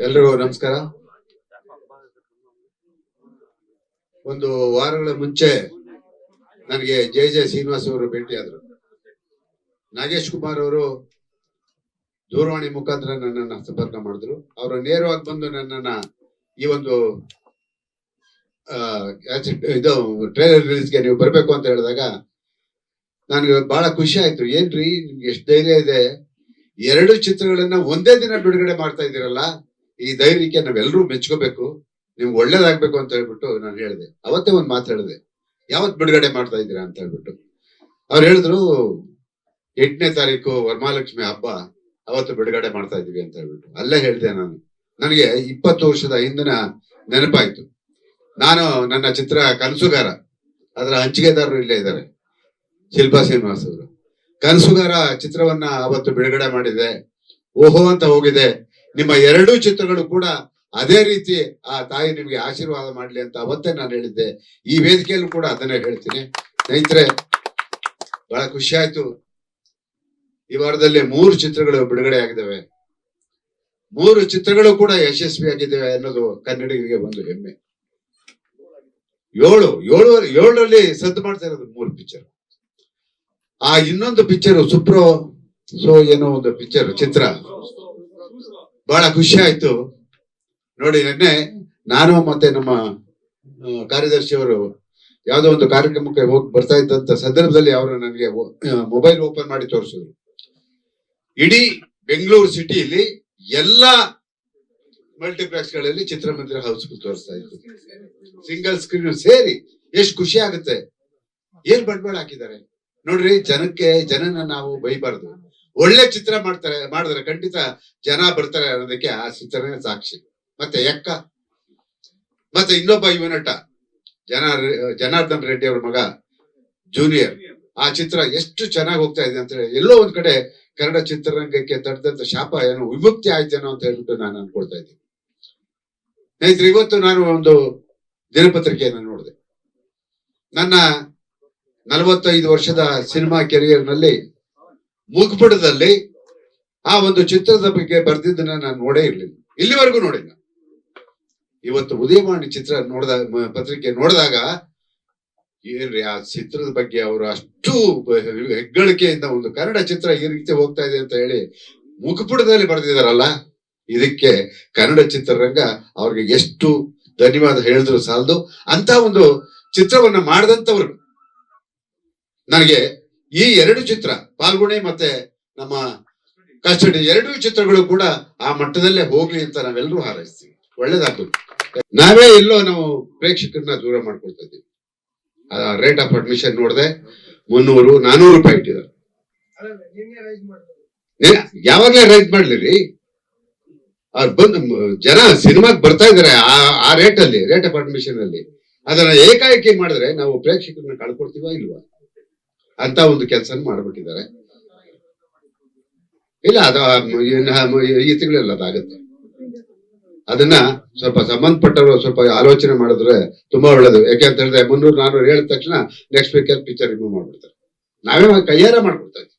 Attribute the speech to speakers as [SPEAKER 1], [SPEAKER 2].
[SPEAKER 1] ಎಲ್ರಿಗೂ ನಮಸ್ಕಾರ. ಒಂದು ವಾರಗಳ ಮುಂಚೆ ನನಗೆ ಜೆ ಶ್ರೀನಿವಾಸ್ ಅವರು ಭೇಟಿಯಾದರು. ನಾಗೇಶ್ ಕುಮಾರ್ ಅವರು ದೂರವಾಣಿ ಮುಖಾಂತರ ನನ್ನನ್ನ ಸಂಪರ್ಕ ಮಾಡಿದ್ರು. ಅವರು ನೇರವಾಗಿ ಬಂದು ನನ್ನನ್ನ ಈ ಒಂದು ಇದು ಟ್ರೈಲರ್ ರಿಲೀಸ್ಗೆ ನೀವು ಬರ್ಬೇಕು ಅಂತ ಹೇಳಿದಾಗ ನನಗೆ ಬಹಳ ಖುಷಿ ಆಯ್ತು. ಏನ್ರಿ ನಿಮ್ಗೆ ಎಷ್ಟು ಧೈರ್ಯ ಇದೆ, 2 ಚಿತ್ರಗಳನ್ನ ಒಂದೇ ದಿನ ಬಿಡುಗಡೆ ಮಾಡ್ತಾ ಇದ್ದೀರಲ್ಲ, ಈ ಧೈರ್ಯಕ್ಕೆ ನಾವೆಲ್ಲರೂ ಮೆಚ್ಕೋಬೇಕು, ನಿಮ್ಗೆ ಒಳ್ಳೇದಾಗ್ಬೇಕು ಅಂತ ಹೇಳ್ಬಿಟ್ಟು ನಾನು ಹೇಳಿದೆ. ಅವತ್ತೇ ಒಂದು ಮಾತು ಹೇಳಿದೆ, ಯಾವತ್ ಬಿಡುಗಡೆ ಮಾಡ್ತಾ ಇದ್ದೀರಾ ಅಂತ ಹೇಳ್ಬಿಟ್ಟು. ಅವ್ರು ಹೇಳಿದ್ರು 8ನೇ ತಾರೀಕು ವರಮಹಾಲಕ್ಷ್ಮಿ ಹಬ್ಬ, ಅವತ್ತು ಬಿಡುಗಡೆ ಮಾಡ್ತಾ ಇದೀವಿ ಅಂತ ಹೇಳ್ಬಿಟ್ಟು. ಅಲ್ಲೇ ಹೇಳಿದೆ ನಾನು, ನನಗೆ 20 ವರ್ಷದ ಹಿಂದಿನ ನೆನಪಾಯ್ತು. ನಾನು ನನ್ನ ಚಿತ್ರ ಕನಸುಗಾರ, ಅದರ ಹಂಚಿಕೆದಾರರು ಇಲ್ಲೇ ಇದ್ದಾರೆ, ಶಿಲ್ಪಾ ಶ್ರೀನಿವಾಸ್ ಅವರು. ಕನಸುಗಾರ ಚಿತ್ರವನ್ನ ಅವತ್ತು ಬಿಡುಗಡೆ ಮಾಡಿದೆ. ಓಹೋ ಅಂತ ಹೋಗಿದೆ. ನಿಮ್ಮ 2 ಚಿತ್ರಗಳು ಕೂಡ ಅದೇ ರೀತಿ ಆ ತಾಯಿ ನಿಮ್ಗೆ ಆಶೀರ್ವಾದ ಮಾಡ್ಲಿ ಅಂತ ಅವತ್ತೇ ನಾನು ಹೇಳಿದ್ದೆ. ಈ ವೇದಿಕೆಯಲ್ಲೂ ಕೂಡ ಅದನ್ನೇ ಹೇಳ್ತೀನಿ. ಸ್ನೇಹಿತರೆ, ಬಹಳ ಖುಷಿ ಆಯ್ತು. ಈ ವಾರದಲ್ಲಿ 3 ಚಿತ್ರಗಳು ಬಿಡುಗಡೆ ಆಗಿದ್ದಾವೆ. 3 ಚಿತ್ರಗಳು ಕೂಡ ಯಶಸ್ವಿಯಾಗಿದ್ದಾವೆ ಅನ್ನೋದು ಕನ್ನಡಿಗರಿಗೆ ಒಂದು ಹೆಮ್ಮೆ. 7ರಲ್ಲಿ ಸದ್ದು ಮಾಡ್ತಾ ಇರೋದು 3 ಪಿಕ್ಚರ್. ಆ ಇನ್ನೊಂದು ಪಿಕ್ಚರ್ ಏನೋ ಒಂದು ಪಿಕ್ಚರ್ ಚಿತ್ರ ಬಹಳ ಖುಷಿ ಆಯ್ತು ನೋಡಿ. ನಿನ್ನೆ ನಾನು ಮತ್ತೆ ನಮ್ಮ ಕಾರ್ಯದರ್ಶಿಯವರು ಯಾವ್ದೋ ಒಂದು ಕಾರ್ಯಕ್ರಮಕ್ಕೆ ಹೋಗಿ ಬರ್ತಾ ಇದ್ದಂತ ಸಂದರ್ಭದಲ್ಲಿ ಅವರು ನನಗೆ ಮೊಬೈಲ್ ಓಪನ್ ಮಾಡಿ ತೋರಿಸಿದ್ರು. ಇಡೀ ಬೆಂಗಳೂರು ಸಿಟಿಯಲ್ಲಿ ಎಲ್ಲಾ ಮಲ್ಟಿಪ್ಲೆಕ್ಸ್ ಗಳಲ್ಲಿ ಚಿತ್ರಮಂದಿರ ಹೌಸ್ಫುಲ್ ತೋರಿಸ್ತಾ ಇತ್ತು, ಸಿಂಗಲ್ ಸ್ಕ್ರೀನ್ ಸೇರಿ. ಎಷ್ಟು ಖುಷಿ ಆಗುತ್ತೆ. ಏನ್ ಬಂಡವಾಳ ಹಾಕಿದ್ದಾರೆ ನೋಡ್ರಿ. ಜನನ ನಾವು ಬೈಬಾರ್ದು. ಒಳ್ಳೆ ಚಿತ್ರ ಮಾಡಿದ್ರೆ ಖಂಡಿತ ಜನ ಬರ್ತಾರೆ ಅನ್ನೋದಕ್ಕೆ ಆ ಚಿತ್ರನೇ ಸಾಕ್ಷಿ. ಮತ್ತೆ ಮತ್ತೆ ಇನ್ನೊಬ್ಬ ಯುವನಟ ಜನಾರ್ದನ್ ರೆಡ್ಡಿ ಅವ್ರ ಮಗ ಜೂನಿಯರ್, ಆ ಚಿತ್ರ ಎಷ್ಟು ಚೆನ್ನಾಗಿ ಹೋಗ್ತಾ ಇದೆ ಅಂತ ಹೇಳಿ ಎಲ್ಲೋ ಒಂದ್ ಕಡೆ ಕನ್ನಡ ಚಿತ್ರರಂಗಕ್ಕೆ ತಡೆದಂತ ಶಾಪ ಏನೋ ವಿಮುಕ್ತಿ ಆಯ್ತೇನೋ ಅಂತ ಹೇಳ್ಬಿಟ್ಟು ನಾನು ಅನ್ಕೊಳ್ತಾ ಇದ್ದೀನಿ. ಸ್ನೇಹಿತರೆ, ಇವತ್ತು ನಾನು ಒಂದು ದಿನಪತ್ರಿಕೆಯನ್ನು ನೋಡಿದೆ. ನನ್ನ 45 ವರ್ಷದ ಸಿನಿಮಾ ಕೆರಿಯರ್ ನಲ್ಲಿ ಮುಗ್ಪುಟದಲ್ಲಿ ಆ ಒಂದು ಚಿತ್ರದ ಬಗ್ಗೆ ಬರ್ದಿದ್ದನ್ನ ನಾನು ನೋಡೇ ಇರ್ಲಿಲ್ಲ, ಇಲ್ಲಿವರೆಗೂ ನೋಡಿಲ್ಲ. ಇವತ್ತು ಉದಯವಾಣಿ ಪತ್ರಿಕೆ ನೋಡಿದಾಗ ಏನ್ರಿ ಆ ಚಿತ್ರದ ಬಗ್ಗೆ ಅವರು ಅಷ್ಟು ಹೆಗ್ಗಳಿಕೆಯಿಂದ ಒಂದು ಕನ್ನಡ ಚಿತ್ರ ಈ ರೀತಿ ಹೋಗ್ತಾ ಇದೆ ಅಂತ ಹೇಳಿ ಮುಖಪುಟದಲ್ಲಿ ಬರೆದಿದಾರಲ್ಲ, ಇದಕ್ಕೆ ಕನ್ನಡ ಚಿತ್ರರಂಗ ಅವ್ರಿಗೆ ಎಷ್ಟು ಧನ್ಯವಾದ ಹೇಳಿದ್ರು ಸಾಲದು. ಅಂತ ಒಂದು ಚಿತ್ರವನ್ನ ಮಾಡಿದಂತವ್ರು ನನಗೆ ಈ 2 ಚಿತ್ರ, ಪಾಲ್ಗುಣಿ ಮತ್ತೆ ನಮ್ಮ ಕಸ್ಟಡಿ, 2 ಚಿತ್ರಗಳು ಕೂಡ ಆ ಮಟ್ಟದಲ್ಲೇ ಹೋಗ್ಲಿ ಅಂತ ನಾವೆಲ್ಲರೂ ಹಾರೈಸ್ತೀವಿ. ಒಳ್ಳೇದಾಗ್ಬೇಕು. ನಾವೇ ಎಲ್ಲೋ ನಾವು ಪ್ರೇಕ್ಷಕರನ್ನ ದೂರ ಮಾಡ್ಕೊಳ್ತಾ ಇದ್ದೀವಿ. ರೇಟ್ ಆಫ್ ಅಡ್ಮಿಷನ್ ನೋಡಿದೆ, 300-400 ರೂಪಾಯಿ ಇಟ್ಟಿದ್ದಾರೆ. ಯಾವಾಗ್ಲೇ ರೈಸ್ ಮಾಡ್ಲಿರಿ, ಅವ್ರು ಬಂದು ಜನ ಸಿನಿಮಾಗ್ ಬರ್ತಾ ಇದಾರೆ ಆ ರೇಟ್ ಆಫ್ ಅಡ್ಮಿಷನ್ ಅಲ್ಲಿ. ಅದನ್ನ ಏಕಾಏಕಿ ಮಾಡಿದ್ರೆ ನಾವು ಪ್ರೇಕ್ಷಕರನ್ನ ಕಳ್ಕೊಡ್ತೀವ ಇಲ್ವಾ ಅಂತ ಒಂದು ಕೆಲಸ ಮಾಡ್ಬಿಟ್ಟಿದ್ದಾರೆ. ಇಲ್ಲ, ಈ ತಿಂಗಳಲ್ಲಿ ಅದಾಗತ್ತೆ. ಅದನ್ನ ಸ್ವಲ್ಪ ಸಂಬಂಧಪಟ್ಟವರು ಸ್ವಲ್ಪ ಆಲೋಚನೆ ಮಾಡಿದ್ರೆ ತುಂಬಾ ಒಳ್ಳೇದು. ಯಾಕೆ ಅಂತ ಹೇಳಿದ್ರೆ 300-400 ಹೇಳಿದ ತಕ್ಷಣ ನೆಕ್ಸ್ಟ್ ವೀಕ್ ಪಿಕ್ಚರ್ ರಿಮೂವ್ ಮಾಡ್ಬಿಡ್ತಾರೆ. ನಾವೇ ಕೈಯಾರ ಮಾಡ್ಕೊಡ್ತಾ ಇದ್ದೀವಿ.